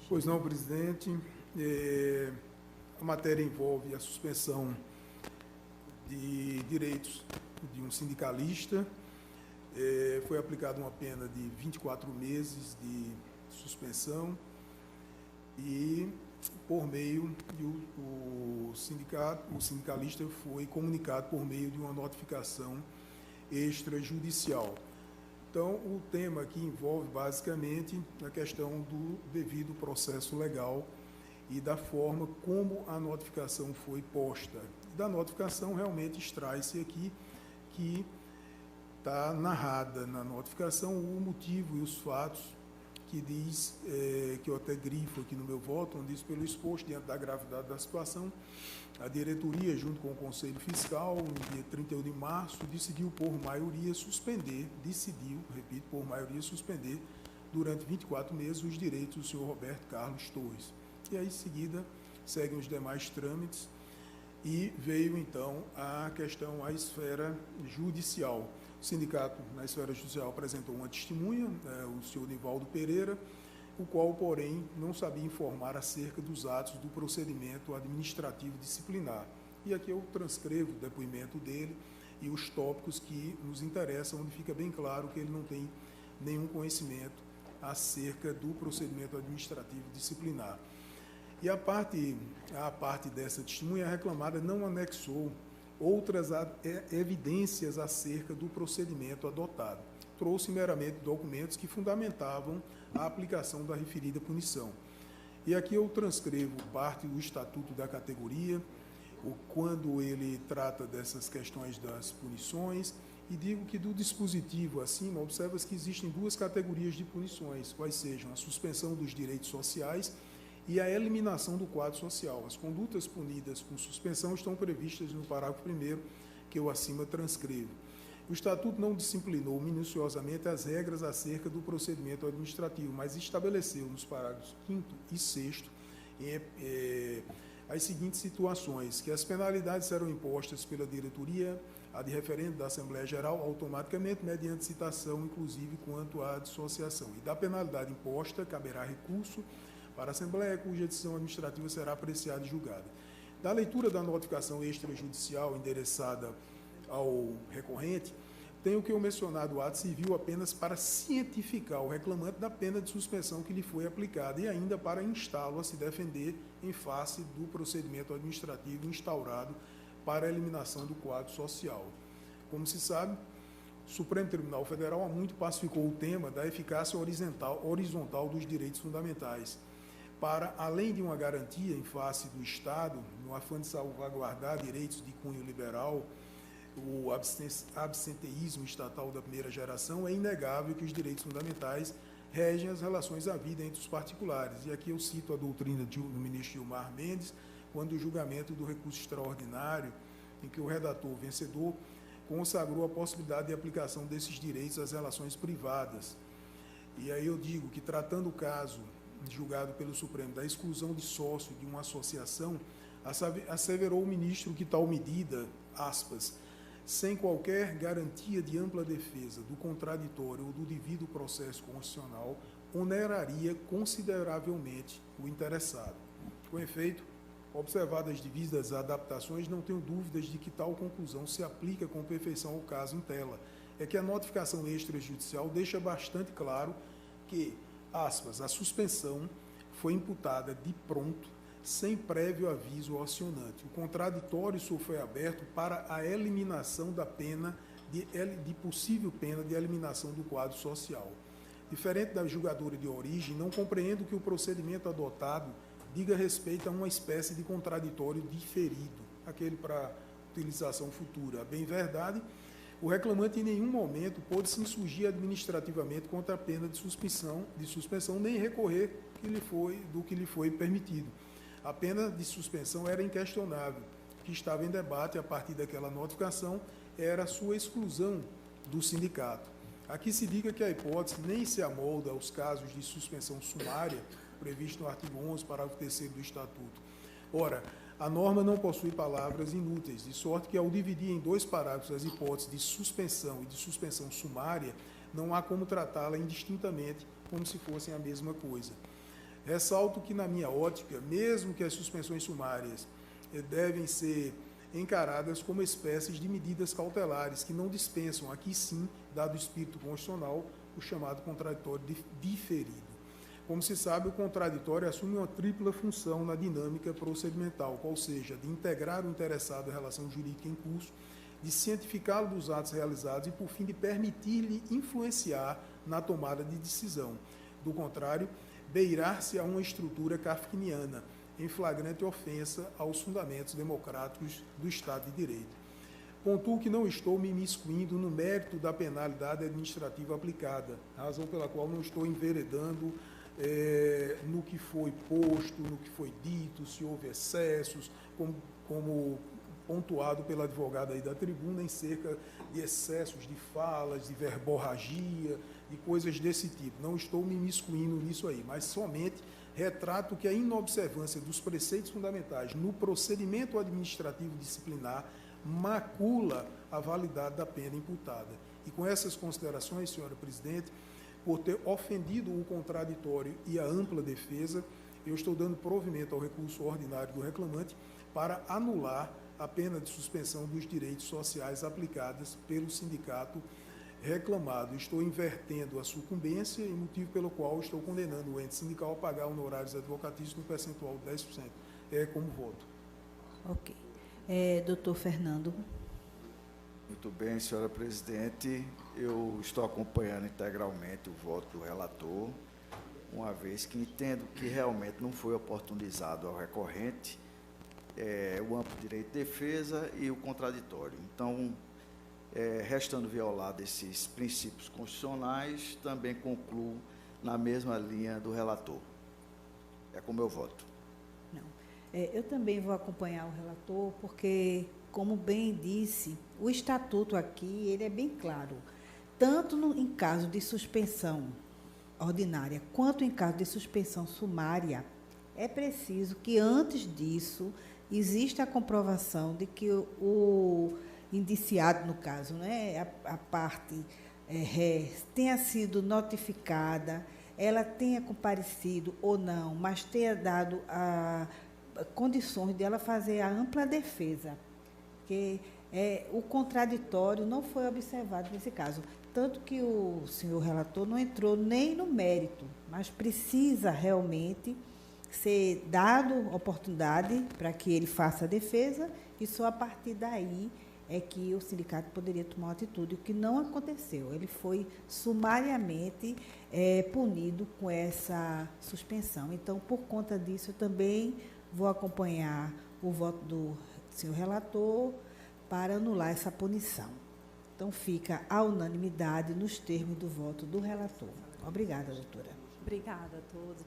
Pois não, presidente. A matéria envolve a suspensão de direitos de um sindicalista. Foi aplicada uma pena de 24 meses de suspensão e, por meio de o sindicalista foi comunicado por meio de uma notificação extrajudicial. Então, o tema aqui envolve basicamente a questão do devido processo legal e da forma como a notificação foi posta. Da notificação, realmente extrai-se aqui que está narrada na notificação o motivo e os fatos que diz, que eu até grifo aqui no meu voto, onde diz: pelo exposto diante da gravidade da situação, a diretoria, junto com o Conselho Fiscal, no dia 31 de março, decidiu por maioria suspender durante 24 meses os direitos do senhor Roberto Carlos Torres. E aí, em seguida, seguem os demais trâmites e veio, então, a questão, a esfera judicial. O sindicato, na esfera judicial, apresentou uma testemunha, o senhor Nivaldo Pereira, o qual, porém, não sabia informar acerca dos atos do procedimento administrativo disciplinar. E aqui eu transcrevo o depoimento dele e os tópicos que nos interessam, onde fica bem claro que ele não tem nenhum conhecimento acerca do procedimento administrativo disciplinar. E a parte dessa testemunha reclamada não anexou outras evidências acerca do procedimento adotado. Trouxe meramente documentos que fundamentavam a aplicação da referida punição. E aqui eu transcrevo parte do Estatuto da categoria, quando ele trata dessas questões das punições, e digo que do dispositivo acima, observa-se que existem duas categorias de punições, quais sejam a suspensão dos direitos sociais e a eliminação do quadro social. As condutas punidas com suspensão estão previstas no parágrafo 1º, que eu acima transcrevo. O Estatuto não disciplinou minuciosamente as regras acerca do procedimento administrativo, mas estabeleceu nos parágrafos 5º e 6º as seguintes situações: que as penalidades serão impostas pela diretoria a de referendo da Assembleia Geral automaticamente, mediante citação, inclusive quanto à dissociação. E da penalidade imposta, caberá recurso para a Assembleia, cuja decisão administrativa será apreciada e julgada. Da leitura da notificação extrajudicial endereçada ao recorrente, tenho que o mencionado ato civil apenas para cientificar o reclamante da pena de suspensão que lhe foi aplicada e ainda para instá-lo a se defender em face do procedimento administrativo instaurado para a eliminação do quadro social. Como se sabe, o Supremo Tribunal Federal há muito pacificou o tema da eficácia horizontal dos direitos fundamentais, para, além de uma garantia em face do Estado, no afã de salvaguardar direitos de cunho liberal, o absenteísmo estatal da primeira geração, é inegável que os direitos fundamentais regem as relações à vida entre os particulares. E aqui eu cito a doutrina do ministro Gilmar Mendes, quando o julgamento do recurso extraordinário, em que o redator vencedor consagrou a possibilidade de aplicação desses direitos às relações privadas. E aí eu digo que, tratando o caso julgado pelo Supremo da exclusão de sócio de uma associação, asseverou o ministro que tal medida, aspas, sem qualquer garantia de ampla defesa do contraditório ou do devido processo constitucional, oneraria consideravelmente o interessado. Com efeito, observadas as devidas adaptações, não tenho dúvidas de que tal conclusão se aplica com perfeição ao caso em tela. É que a notificação extrajudicial deixa bastante claro que, aspas, a suspensão foi imputada de pronto, sem prévio aviso ao acionante. O contraditório só foi aberto para a eliminação da pena, de possível pena de eliminação do quadro social. Diferente da julgadora de origem, não compreendo que o procedimento adotado diga respeito a uma espécie de contraditório diferido, aquele para utilização futura. A bem verdade, o reclamante em nenhum momento pôde se insurgir administrativamente contra a pena de suspensão nem recorrer do que lhe foi permitido. A pena de suspensão era inquestionável. O que estava em debate a partir daquela notificação era a sua exclusão do sindicato. Aqui se diga que a hipótese nem se amolda aos casos de suspensão sumária previsto no artigo 11, parágrafo 3º do Estatuto. Ora, a norma não possui palavras inúteis, de sorte que, ao dividir em dois parágrafos as hipóteses de suspensão e de suspensão sumária, não há como tratá-la indistintamente, como se fossem a mesma coisa. Ressalto que, na minha ótica, mesmo que as suspensões sumárias devem ser encaradas como espécies de medidas cautelares que não dispensam, aqui sim, dado o espírito constitucional, o chamado contraditório diferido. Como se sabe, o contraditório assume uma tripla função na dinâmica procedimental, qual seja, de integrar o interessado à relação jurídica em curso, de cientificá-lo dos atos realizados e, por fim, de permitir-lhe influenciar na tomada de decisão. Do contrário, beirar-se a uma estrutura kafkiniana, em flagrante ofensa aos fundamentos democráticos do Estado de Direito. Pontuo que não estou me imiscuindo no mérito da penalidade administrativa aplicada, razão pela qual não estou enveredando no que foi posto, no que foi dito, se houve excessos, como pontuado pela advogada aí da tribuna, em cerca de excessos de falas, de verborragia, de coisas desse tipo. Não estou me imiscuindo nisso aí, mas somente retrato que a inobservância dos preceitos fundamentais no procedimento administrativo disciplinar macula a validade da pena imputada. E com essas considerações, senhora presidente, por ter ofendido o contraditório e a ampla defesa, eu estou dando provimento ao recurso ordinário do reclamante para anular a pena de suspensão dos direitos sociais aplicadas pelo sindicato reclamado. Estou invertendo a sucumbência e motivo pelo qual estou condenando o ente sindical a pagar honorários advocatícios no percentual de 10%. Como voto. Ok. Doutor Fernando. Muito bem, senhora presidente. Eu estou acompanhando integralmente o voto do relator, uma vez que entendo que realmente não foi oportunizado ao recorrente o amplo direito de defesa e o contraditório. Então, restando violado esses princípios constitucionais, também concluo na mesma linha do relator. É como eu voto. Não. Eu também vou acompanhar o relator, porque, como bem disse, o estatuto aqui ele é bem claro, tanto em caso de suspensão ordinária, quanto em caso de suspensão sumária, é preciso que, antes disso, exista a comprovação de que o indiciado, no caso, né, a parte ré, tenha sido notificada, ela tenha comparecido ou não, mas tenha dado condições de ela fazer a ampla defesa, porque o contraditório não foi observado nesse caso. Tanto que o senhor relator não entrou nem no mérito, mas precisa realmente ser dado oportunidade para que ele faça a defesa e só a partir daí é que o sindicato poderia tomar uma atitude, o que não aconteceu. Ele foi sumariamente punido com essa suspensão. Então, por conta disso, eu também vou acompanhar o voto do senhor relator para anular essa punição. Então, fica a unanimidade nos termos do voto do relator. Obrigada, doutora. Obrigada a todos.